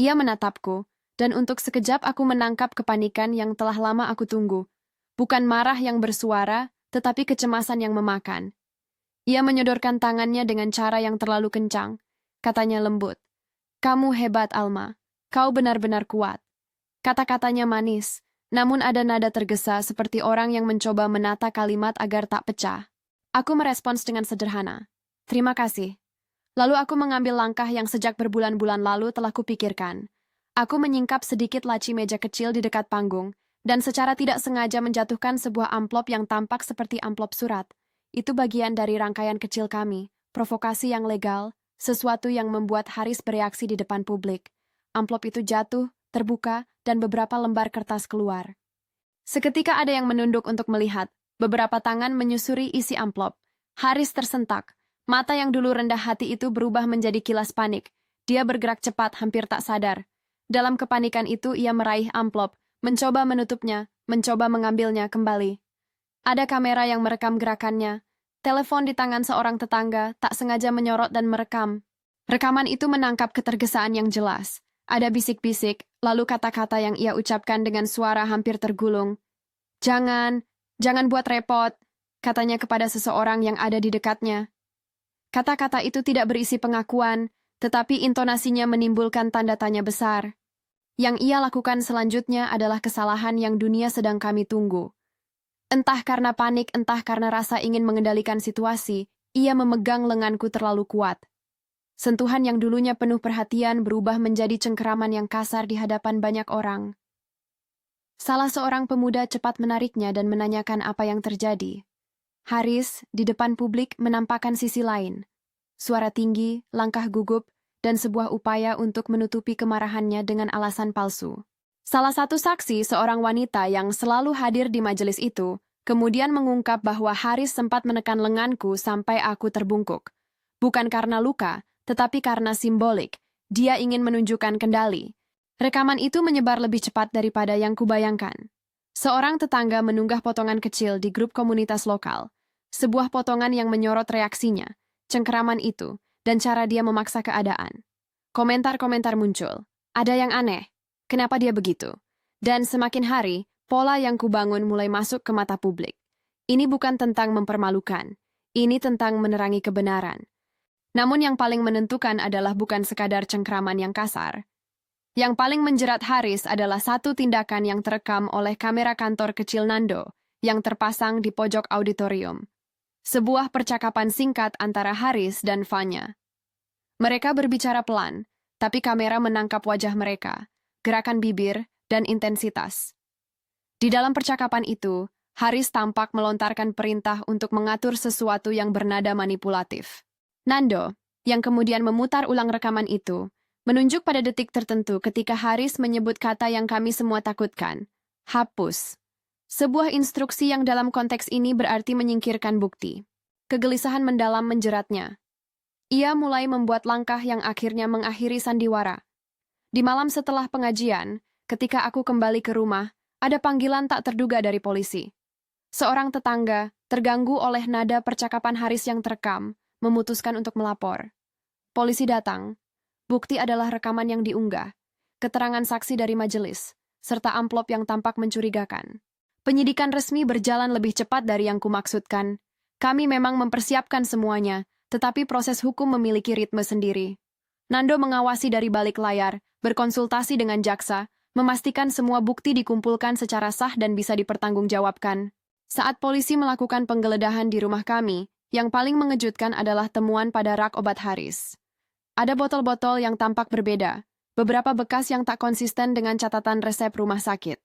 Ia menatapku, dan untuk sekejap aku menangkap kepanikan yang telah lama aku tunggu. Bukan marah yang bersuara, tetapi kecemasan yang memakan. Ia menyodorkan tangannya dengan cara yang terlalu kencang. Katanya lembut, "Kamu hebat, Alma. Kau benar-benar kuat." Kata-katanya manis, namun ada nada tergesa seperti orang yang mencoba menata kalimat agar tak pecah. Aku merespons dengan sederhana, "Terima kasih." Lalu aku mengambil langkah yang sejak berbulan-bulan lalu telah kupikirkan. Aku menyingkap sedikit laci meja kecil di dekat panggung, dan secara tidak sengaja menjatuhkan sebuah amplop yang tampak seperti amplop surat. Itu bagian dari rangkaian kecil kami, provokasi yang legal, sesuatu yang membuat Haris bereaksi di depan publik. Amplop itu jatuh, terbuka, dan beberapa lembar kertas keluar. Seketika ada yang menunduk untuk melihat. Beberapa tangan menyusuri isi amplop. Haris tersentak. Mata yang dulu rendah hati itu berubah menjadi kilas panik. Dia bergerak cepat, hampir tak sadar. Dalam kepanikan itu ia meraih amplop, mencoba menutupnya, mencoba mengambilnya kembali. Ada kamera yang merekam gerakannya. Telepon di tangan seorang tetangga tak sengaja menyorot dan merekam. Rekaman itu menangkap ketergesaan yang jelas. Ada bisik-bisik, lalu kata-kata yang ia ucapkan dengan suara hampir tergulung. Jangan buat repot," katanya kepada seseorang yang ada di dekatnya. Kata-kata itu tidak berisi pengakuan, tetapi intonasinya menimbulkan tanda tanya besar. Yang ia lakukan selanjutnya adalah kesalahan yang dunia sedang kami tunggu. Entah karena panik, entah karena rasa ingin mengendalikan situasi, ia memegang lenganku terlalu kuat. Sentuhan yang dulunya penuh perhatian berubah menjadi cengkeraman yang kasar di hadapan banyak orang. Salah seorang pemuda cepat menariknya dan menanyakan apa yang terjadi. Haris, di depan publik, menampakkan sisi lain. Suara tinggi, langkah gugup, dan sebuah upaya untuk menutupi kemarahannya dengan alasan palsu. Salah satu saksi, seorang wanita yang selalu hadir di majelis itu, kemudian mengungkap bahwa Haris sempat menekan lenganku sampai aku terbungkuk. Bukan karena luka, tetapi karena simbolik. Dia ingin menunjukkan kendali. Rekaman itu menyebar lebih cepat daripada yang kubayangkan. Seorang tetangga menunggah potongan kecil di grup komunitas lokal. Sebuah potongan yang menyorot reaksinya, cengkeraman itu, dan cara dia memaksa keadaan. Komentar-komentar muncul. Ada yang aneh. Kenapa dia begitu? Dan semakin hari, pola yang kubangun mulai masuk ke mata publik. Ini bukan tentang mempermalukan. Ini tentang menerangi kebenaran. Namun yang paling menentukan adalah bukan sekadar cengkraman yang kasar. Yang paling menjerat Haris adalah satu tindakan yang terekam oleh kamera kantor kecil Nando yang terpasang di pojok auditorium. Sebuah percakapan singkat antara Haris dan Vanya. Mereka berbicara pelan, tapi kamera menangkap wajah mereka, gerakan bibir, dan intensitas. Di dalam percakapan itu, Haris tampak melontarkan perintah untuk mengatur sesuatu yang bernada manipulatif. Nando, yang kemudian memutar ulang rekaman itu, menunjuk pada detik tertentu ketika Haris menyebut kata yang kami semua takutkan. Hapus. Sebuah instruksi yang dalam konteks ini berarti menyingkirkan bukti. Kegelisahan mendalam menjeratnya. Ia mulai membuat langkah yang akhirnya mengakhiri sandiwara. Di malam setelah pengajian, ketika aku kembali ke rumah, ada panggilan tak terduga dari polisi. Seorang tetangga, terganggu oleh nada percakapan Haris yang terekam, memutuskan untuk melapor. Polisi datang. Bukti adalah rekaman yang diunggah, keterangan saksi dari majelis, serta amplop yang tampak mencurigakan. Penyidikan resmi berjalan lebih cepat dari yang kumaksudkan. Kami memang mempersiapkan semuanya, tetapi proses hukum memiliki ritme sendiri. Nando mengawasi dari balik layar, berkonsultasi dengan jaksa, memastikan semua bukti dikumpulkan secara sah dan bisa dipertanggungjawabkan. Saat polisi melakukan penggeledahan di rumah kami, yang paling mengejutkan adalah temuan pada rak obat Haris. Ada botol-botol yang tampak berbeda, beberapa bekas yang tak konsisten dengan catatan resep rumah sakit.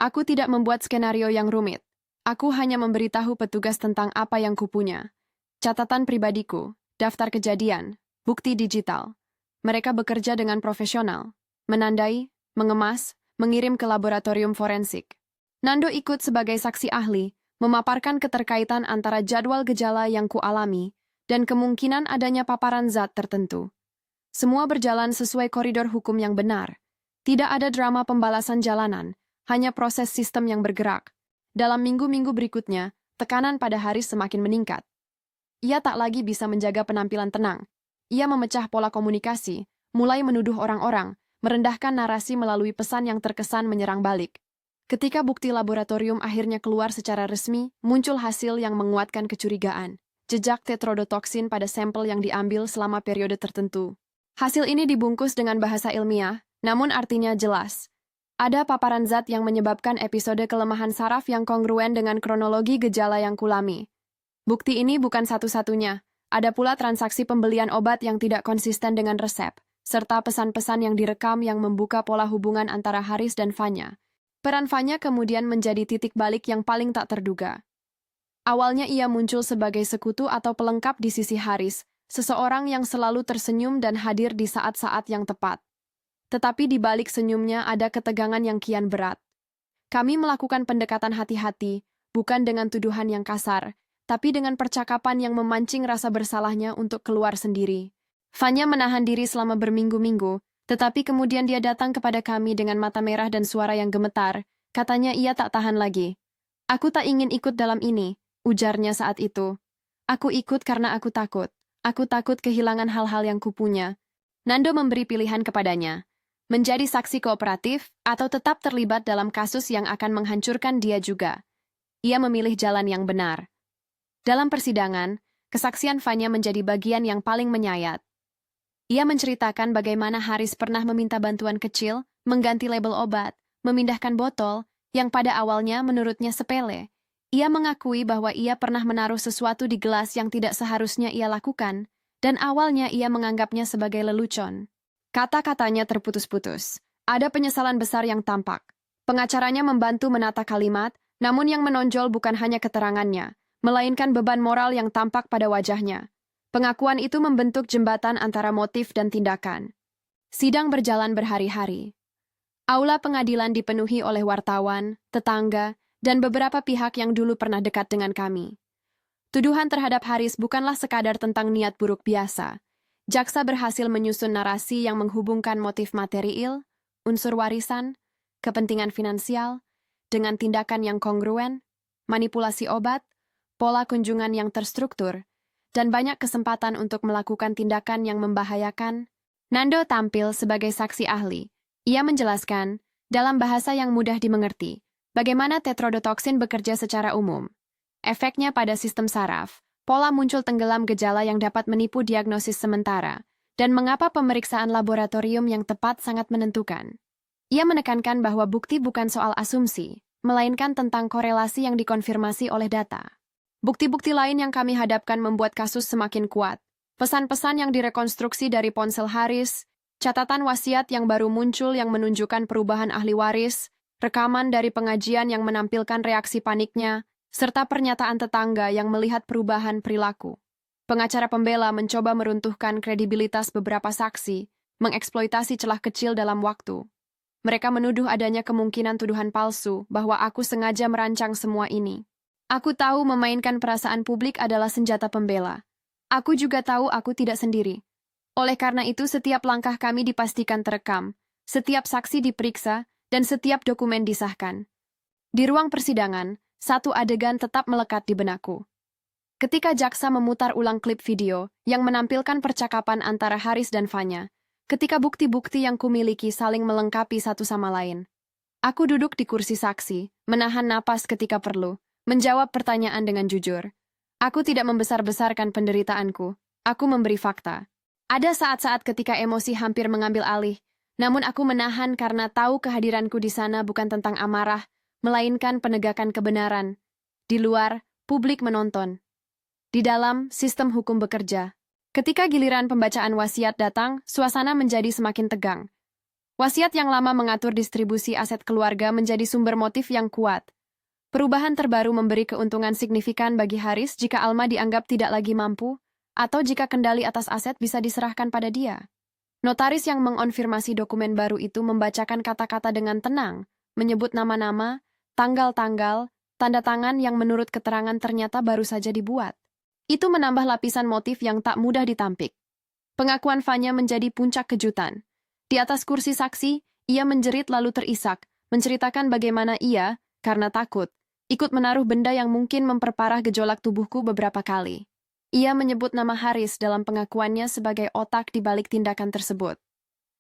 Aku tidak membuat skenario yang rumit. Aku hanya memberitahu petugas tentang apa yang kupunya. Catatan pribadiku, daftar kejadian, bukti digital. Mereka bekerja dengan profesional, menandai, mengemas, mengirim ke laboratorium forensik. Nando ikut sebagai saksi ahli, memaparkan keterkaitan antara jadwal gejala yang kualami dan kemungkinan adanya paparan zat tertentu. Semua berjalan sesuai koridor hukum yang benar. Tidak ada drama pembalasan jalanan, hanya proses sistem yang bergerak. Dalam minggu-minggu berikutnya, tekanan pada Haris semakin meningkat. Ia tak lagi bisa menjaga penampilan tenang. Ia memecah pola komunikasi, mulai menuduh orang-orang, merendahkan narasi melalui pesan yang terkesan menyerang balik. Ketika bukti laboratorium akhirnya keluar secara resmi, muncul hasil yang menguatkan kecurigaan. Jejak tetrodotoksin pada sampel yang diambil selama periode tertentu. Hasil ini dibungkus dengan bahasa ilmiah, namun artinya jelas. Ada paparan zat yang menyebabkan episode kelemahan saraf yang kongruen dengan kronologi gejala yang kulami. Bukti ini bukan satu-satunya. Ada pula transaksi pembelian obat yang tidak konsisten dengan resep, serta pesan-pesan yang direkam yang membuka pola hubungan antara Haris dan Vanya. Peran Vanya kemudian menjadi titik balik yang paling tak terduga. Awalnya ia muncul sebagai sekutu atau pelengkap di sisi Haris, seseorang yang selalu tersenyum dan hadir di saat-saat yang tepat. Tetapi di balik senyumnya ada ketegangan yang kian berat. Kami melakukan pendekatan hati-hati, bukan dengan tuduhan yang kasar, tapi dengan percakapan yang memancing rasa bersalahnya untuk keluar sendiri. Vanya menahan diri selama berminggu-minggu, tetapi kemudian dia datang kepada kami dengan mata merah dan suara yang gemetar. Katanya ia tak tahan lagi. Aku tak ingin ikut dalam ini, ujarnya saat itu. Aku ikut karena aku takut. Aku takut kehilangan hal-hal yang kupunya. Nando memberi pilihan kepadanya. Menjadi saksi kooperatif atau tetap terlibat dalam kasus yang akan menghancurkan dia juga. Ia memilih jalan yang benar. Dalam persidangan, kesaksian Vanya menjadi bagian yang paling menyayat. Ia menceritakan bagaimana Haris pernah meminta bantuan kecil, mengganti label obat, memindahkan botol, yang pada awalnya menurutnya sepele. Ia mengakui bahwa ia pernah menaruh sesuatu di gelas yang tidak seharusnya ia lakukan, dan awalnya ia menganggapnya sebagai lelucon. Kata-katanya terputus-putus. Ada penyesalan besar yang tampak. Pengacaranya membantu menata kalimat, namun yang menonjol bukan hanya keterangannya, melainkan beban moral yang tampak pada wajahnya. Pengakuan itu membentuk jembatan antara motif dan tindakan. Sidang berjalan berhari-hari. Aula pengadilan dipenuhi oleh wartawan, tetangga, dan beberapa pihak yang dulu pernah dekat dengan kami. Tuduhan terhadap Haris bukanlah sekadar tentang niat buruk biasa. Jaksa berhasil menyusun narasi yang menghubungkan motif material, unsur warisan, kepentingan finansial, dengan tindakan yang kongruen, manipulasi obat, pola kunjungan yang terstruktur, dan banyak kesempatan untuk melakukan tindakan yang membahayakan. Nando tampil sebagai saksi ahli. Ia menjelaskan, dalam bahasa yang mudah dimengerti, bagaimana tetrodotoksin bekerja secara umum. Efeknya pada sistem saraf, pola muncul tenggelam gejala yang dapat menipu diagnosis sementara, dan mengapa pemeriksaan laboratorium yang tepat sangat menentukan. Ia menekankan bahwa bukti bukan soal asumsi, melainkan tentang korelasi yang dikonfirmasi oleh data. Bukti-bukti lain yang kami hadapkan membuat kasus semakin kuat. Pesan-pesan yang direkonstruksi dari ponsel Haris, catatan wasiat yang baru muncul yang menunjukkan perubahan ahli waris, rekaman dari pengajian yang menampilkan reaksi paniknya, serta pernyataan tetangga yang melihat perubahan perilaku. Pengacara pembela mencoba meruntuhkan kredibilitas beberapa saksi, mengeksploitasi celah kecil dalam waktu. Mereka menuduh adanya kemungkinan tuduhan palsu bahwa aku sengaja merancang semua ini. Aku tahu memainkan perasaan publik adalah senjata pembela. Aku juga tahu aku tidak sendiri. Oleh karena itu setiap langkah kami dipastikan terekam, setiap saksi diperiksa, dan setiap dokumen disahkan. Di ruang persidangan, satu adegan tetap melekat di benakku. Ketika jaksa memutar ulang klip video yang menampilkan percakapan antara Haris dan Vanya, ketika bukti-bukti yang kumiliki saling melengkapi satu sama lain. Aku duduk di kursi saksi, menahan napas ketika perlu, menjawab pertanyaan dengan jujur. Aku tidak membesar-besarkan penderitaanku, aku memberi fakta. Ada saat-saat ketika emosi hampir mengambil alih, namun aku menahan karena tahu kehadiranku di sana bukan tentang amarah, melainkan penegakan kebenaran. Di luar, publik menonton. Di dalam, sistem hukum bekerja. Ketika giliran pembacaan wasiat datang, suasana menjadi semakin tegang. Wasiat yang lama mengatur distribusi aset keluarga menjadi sumber motif yang kuat. Perubahan terbaru memberi keuntungan signifikan bagi Haris jika Alma dianggap tidak lagi mampu, atau jika kendali atas aset bisa diserahkan pada dia. Notaris yang mengonfirmasi dokumen baru itu membacakan kata-kata dengan tenang, menyebut nama-nama, tanggal-tanggal, tanda tangan yang menurut keterangan ternyata baru saja dibuat. Itu menambah lapisan motif yang tak mudah ditampik. Pengakuan Vanya menjadi puncak kejutan. Di atas kursi saksi, ia menjerit lalu terisak, menceritakan bagaimana ia, karena takut, ikut menaruh benda yang mungkin memperparah gejolak tubuhku beberapa kali. Ia menyebut nama Haris dalam pengakuannya sebagai otak di balik tindakan tersebut.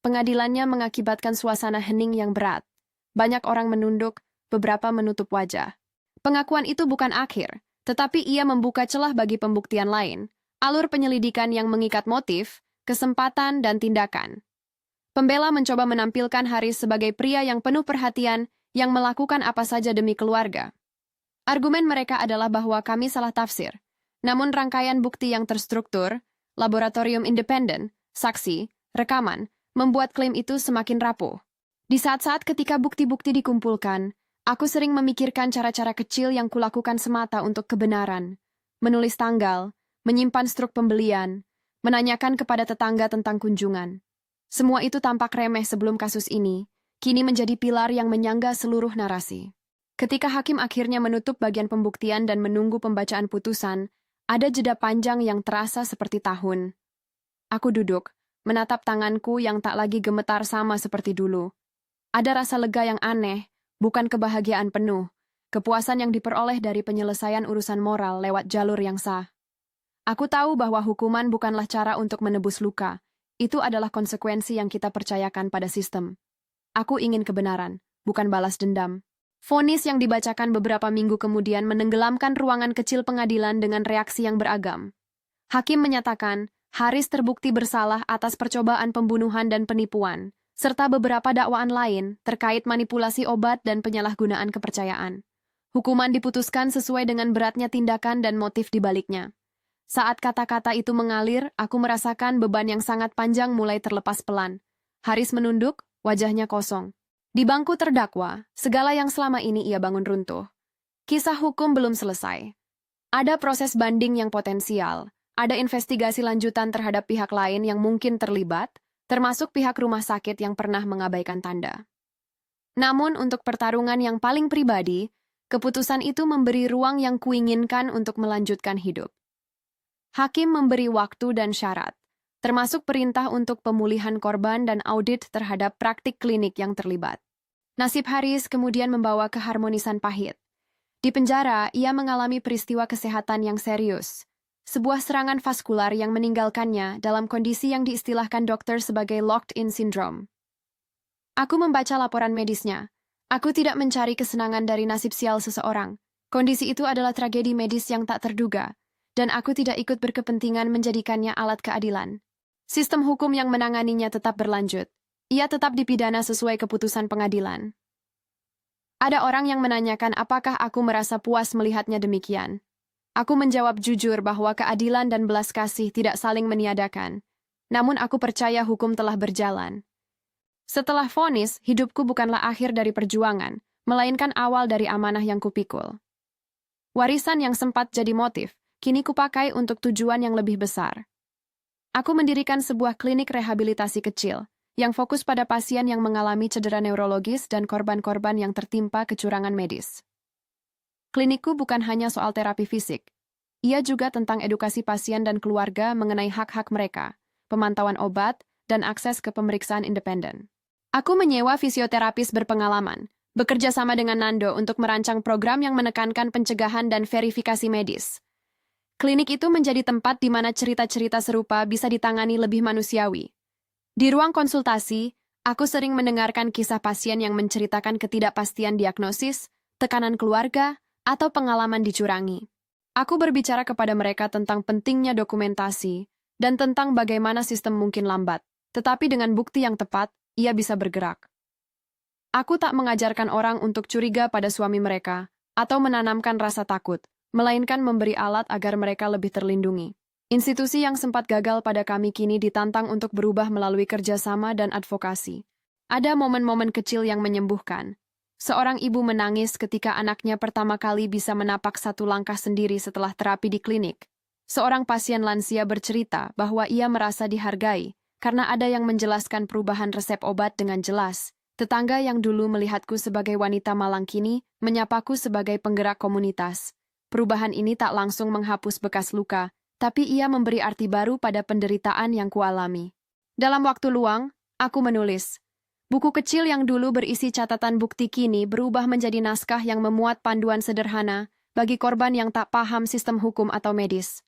Pengadilannya mengakibatkan suasana hening yang berat. Banyak orang menunduk, beberapa menutup wajah. Pengakuan itu bukan akhir, tetapi ia membuka celah bagi pembuktian lain, alur penyelidikan yang mengikat motif, kesempatan, dan tindakan. Pembela mencoba menampilkan Haris sebagai pria yang penuh perhatian, yang melakukan apa saja demi keluarga. Argumen mereka adalah bahwa kami salah tafsir, namun rangkaian bukti yang terstruktur, laboratorium independen, saksi, rekaman, membuat klaim itu semakin rapuh. Di saat-saat ketika bukti-bukti dikumpulkan, aku sering memikirkan cara-cara kecil yang kulakukan semata untuk kebenaran. Menulis tanggal, menyimpan struk pembelian, menanyakan kepada tetangga tentang kunjungan. Semua itu tampak remeh sebelum kasus ini, kini menjadi pilar yang menyangga seluruh narasi. Ketika hakim akhirnya menutup bagian pembuktian dan menunggu pembacaan putusan, ada jeda panjang yang terasa seperti tahun. Aku duduk, menatap tanganku yang tak lagi gemetar sama seperti dulu. Ada rasa lega yang aneh, bukan kebahagiaan penuh, kepuasan yang diperoleh dari penyelesaian urusan moral lewat jalur yang sah. Aku tahu bahwa hukuman bukanlah cara untuk menebus luka, itu adalah konsekuensi yang kita percayakan pada sistem. Aku ingin kebenaran, bukan balas dendam. Vonis yang dibacakan beberapa minggu kemudian menenggelamkan ruangan kecil pengadilan dengan reaksi yang beragam. Hakim menyatakan, Haris terbukti bersalah atas percobaan pembunuhan dan penipuan, serta beberapa dakwaan lain terkait manipulasi obat dan penyalahgunaan kepercayaan. Hukuman diputuskan sesuai dengan beratnya tindakan dan motif di baliknya. Saat kata-kata itu mengalir, aku merasakan beban yang sangat panjang mulai terlepas pelan. Haris menunduk, wajahnya kosong. Di bangku terdakwa, segala yang selama ini ia bangun runtuh. Kisah hukum belum selesai. Ada proses banding yang potensial, ada investigasi lanjutan terhadap pihak lain yang mungkin terlibat, termasuk pihak rumah sakit yang pernah mengabaikan tanda. Namun untuk pertarungan yang paling pribadi, keputusan itu memberi ruang yang kuinginkan untuk melanjutkan hidup. Hakim memberi waktu dan syarat, termasuk perintah untuk pemulihan korban dan audit terhadap praktik klinik yang terlibat. Nasib Haris kemudian membawa keharmonisan pahit. Di penjara, ia mengalami peristiwa kesehatan yang serius, sebuah serangan vaskular yang meninggalkannya dalam kondisi yang diistilahkan dokter sebagai locked-in syndrome. Aku membaca laporan medisnya. Aku tidak mencari kesenangan dari nasib sial seseorang. Kondisi itu adalah tragedi medis yang tak terduga, dan aku tidak ikut berkepentingan menjadikannya alat keadilan. Sistem hukum yang menanganinya tetap berlanjut. Ia tetap dipidana sesuai keputusan pengadilan. Ada orang yang menanyakan apakah aku merasa puas melihatnya demikian. Aku menjawab jujur bahwa keadilan dan belas kasih tidak saling meniadakan. Namun aku percaya hukum telah berjalan. Setelah vonis, hidupku bukanlah akhir dari perjuangan, melainkan awal dari amanah yang kupikul. Warisan yang sempat jadi motif, kini kupakai untuk tujuan yang lebih besar. Aku mendirikan sebuah klinik rehabilitasi kecil, yang fokus pada pasien yang mengalami cedera neurologis dan korban-korban yang tertimpa kecurangan medis. Klinikku bukan hanya soal terapi fisik. Ia juga tentang edukasi pasien dan keluarga mengenai hak-hak mereka, pemantauan obat, dan akses ke pemeriksaan independen. Aku menyewa fisioterapis berpengalaman, bekerja sama dengan Nando untuk merancang program yang menekankan pencegahan dan verifikasi medis. Klinik itu menjadi tempat di mana cerita-cerita serupa bisa ditangani lebih manusiawi. Di ruang konsultasi, aku sering mendengarkan kisah pasien yang menceritakan ketidakpastian diagnosis, tekanan keluarga, atau pengalaman dicurangi. Aku berbicara kepada mereka tentang pentingnya dokumentasi dan tentang bagaimana sistem mungkin lambat, tetapi dengan bukti yang tepat, ia bisa bergerak. Aku tak mengajarkan orang untuk curiga pada suami mereka atau menanamkan rasa takut, melainkan memberi alat agar mereka lebih terlindungi. Institusi yang sempat gagal pada kami kini ditantang untuk berubah melalui kerjasama dan advokasi. Ada momen-momen kecil yang menyembuhkan. Seorang ibu menangis ketika anaknya pertama kali bisa menapak satu langkah sendiri setelah terapi di klinik. Seorang pasien lansia bercerita bahwa ia merasa dihargai karena ada yang menjelaskan perubahan resep obat dengan jelas. Tetangga yang dulu melihatku sebagai wanita malang kini menyapaku sebagai penggerak komunitas. Perubahan ini tak langsung menghapus bekas luka, tapi ia memberi arti baru pada penderitaan yang kualami. Dalam waktu luang, aku menulis. Buku kecil yang dulu berisi catatan bukti kini berubah menjadi naskah yang memuat panduan sederhana bagi korban yang tak paham sistem hukum atau medis.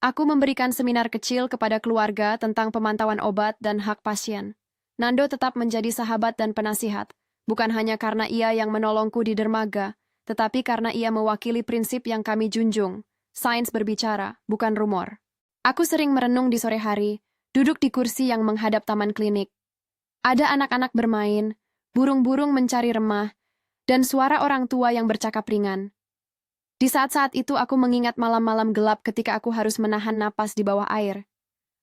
Aku memberikan seminar kecil kepada keluarga tentang pemantauan obat dan hak pasien. Nando tetap menjadi sahabat dan penasihat, bukan hanya karena ia yang menolongku di dermaga, tetapi karena ia mewakili prinsip yang kami junjung, sains berbicara, bukan rumor. Aku sering merenung di sore hari, duduk di kursi yang menghadap taman klinik. Ada anak-anak bermain, burung-burung mencari remah, dan suara orang tua yang bercakap ringan. Di saat-saat itu aku mengingat malam-malam gelap ketika aku harus menahan napas di bawah air.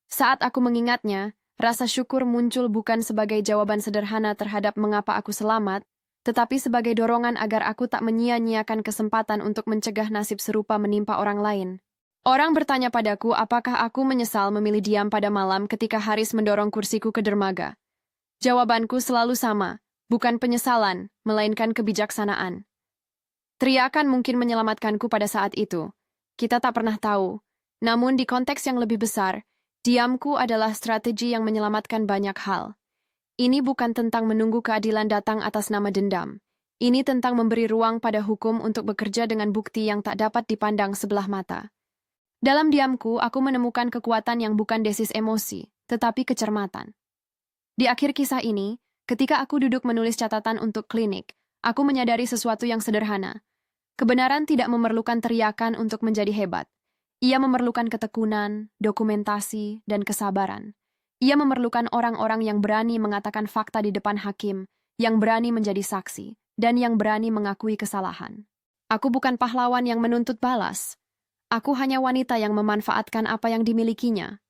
Saat aku mengingatnya, rasa syukur muncul bukan sebagai jawaban sederhana terhadap mengapa aku selamat, tetapi sebagai dorongan agar aku tak menyia-nyiakan kesempatan untuk mencegah nasib serupa menimpa orang lain. Orang bertanya padaku apakah aku menyesal memilih diam pada malam ketika Haris mendorong kursiku ke dermaga. Jawabanku selalu sama, bukan penyesalan, melainkan kebijaksanaan. Teriakan mungkin menyelamatkanku pada saat itu. Kita tak pernah tahu. Namun di konteks yang lebih besar, diamku adalah strategi yang menyelamatkan banyak hal. Ini bukan tentang menunggu keadilan datang atas nama dendam. Ini tentang memberi ruang pada hukum untuk bekerja dengan bukti yang tak dapat dipandang sebelah mata. Dalam diamku, aku menemukan kekuatan yang bukan desis emosi, tetapi kecermatan. Di akhir kisah ini, ketika aku duduk menulis catatan untuk klinik, aku menyadari sesuatu yang sederhana. Kebenaran tidak memerlukan teriakan untuk menjadi hebat. Ia memerlukan ketekunan, dokumentasi, dan kesabaran. Ia memerlukan orang-orang yang berani mengatakan fakta di depan hakim, yang berani menjadi saksi, dan yang berani mengakui kesalahan. Aku bukan pahlawan yang menuntut balas. Aku hanya wanita yang memanfaatkan apa yang dimilikinya.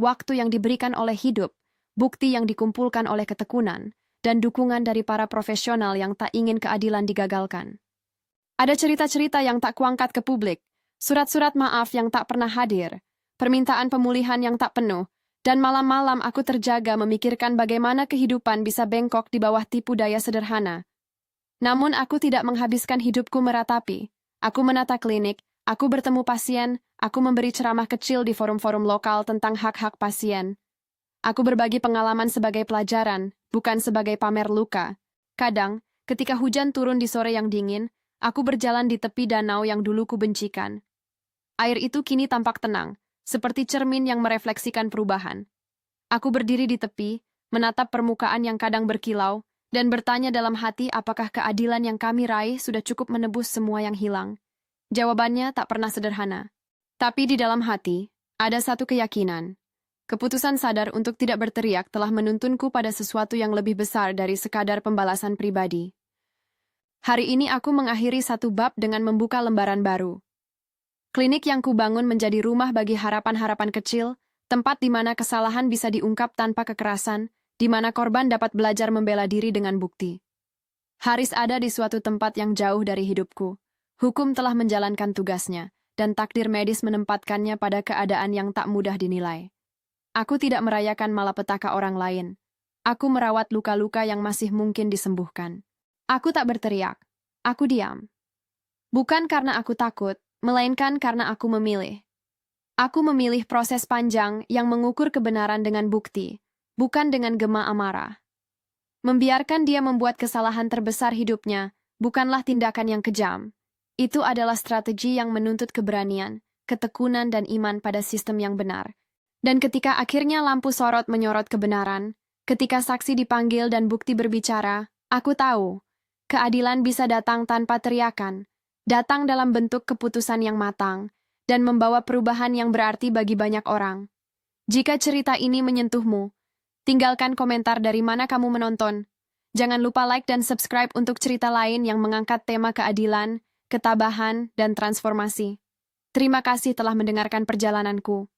Waktu yang diberikan oleh hidup, bukti yang dikumpulkan oleh ketekunan, dan dukungan dari para profesional yang tak ingin keadilan digagalkan. Ada cerita-cerita yang tak kuangkat ke publik, surat-surat maaf yang tak pernah hadir, permintaan pemulihan yang tak penuh, dan malam-malam aku terjaga memikirkan bagaimana kehidupan bisa bengkok di bawah tipu daya sederhana. Namun aku tidak menghabiskan hidupku meratapi. Aku menata klinik, aku bertemu pasien, aku memberi ceramah kecil di forum-forum lokal tentang hak-hak pasien. Aku berbagi pengalaman sebagai pelajaran, bukan sebagai pamer luka. Kadang, ketika hujan turun di sore yang dingin, aku berjalan di tepi danau yang dulu kubencikan. Air itu kini tampak tenang, seperti cermin yang merefleksikan perubahan. Aku berdiri di tepi, menatap permukaan yang kadang berkilau, dan bertanya dalam hati apakah keadilan yang kami raih sudah cukup menebus semua yang hilang. Jawabannya tak pernah sederhana. Tapi di dalam hati, ada satu keyakinan. Keputusan sadar untuk tidak berteriak telah menuntunku pada sesuatu yang lebih besar dari sekadar pembalasan pribadi. Hari ini aku mengakhiri satu bab dengan membuka lembaran baru. Klinik yang kubangun menjadi rumah bagi harapan-harapan kecil, tempat di mana kesalahan bisa diungkap tanpa kekerasan, di mana korban dapat belajar membela diri dengan bukti. Haris ada di suatu tempat yang jauh dari hidupku. Hukum telah menjalankan tugasnya, dan takdir medis menempatkannya pada keadaan yang tak mudah dinilai. Aku tidak merayakan malapetaka orang lain. Aku merawat luka-luka yang masih mungkin disembuhkan. Aku tak berteriak. Aku diam. Bukan karena aku takut, melainkan karena aku memilih. Aku memilih proses panjang yang mengukur kebenaran dengan bukti, bukan dengan gema amarah. Membiarkan dia membuat kesalahan terbesar hidupnya bukanlah tindakan yang kejam. Itu adalah strategi yang menuntut keberanian, ketekunan dan iman pada sistem yang benar. Dan ketika akhirnya lampu sorot menyorot kebenaran, ketika saksi dipanggil dan bukti berbicara, aku tahu, keadilan bisa datang tanpa teriakan, datang dalam bentuk keputusan yang matang, dan membawa perubahan yang berarti bagi banyak orang. Jika cerita ini menyentuhmu, tinggalkan komentar dari mana kamu menonton. Jangan lupa like dan subscribe untuk cerita lain yang mengangkat tema keadilan, ketabahan, dan transformasi. Terima kasih telah mendengarkan perjalananku.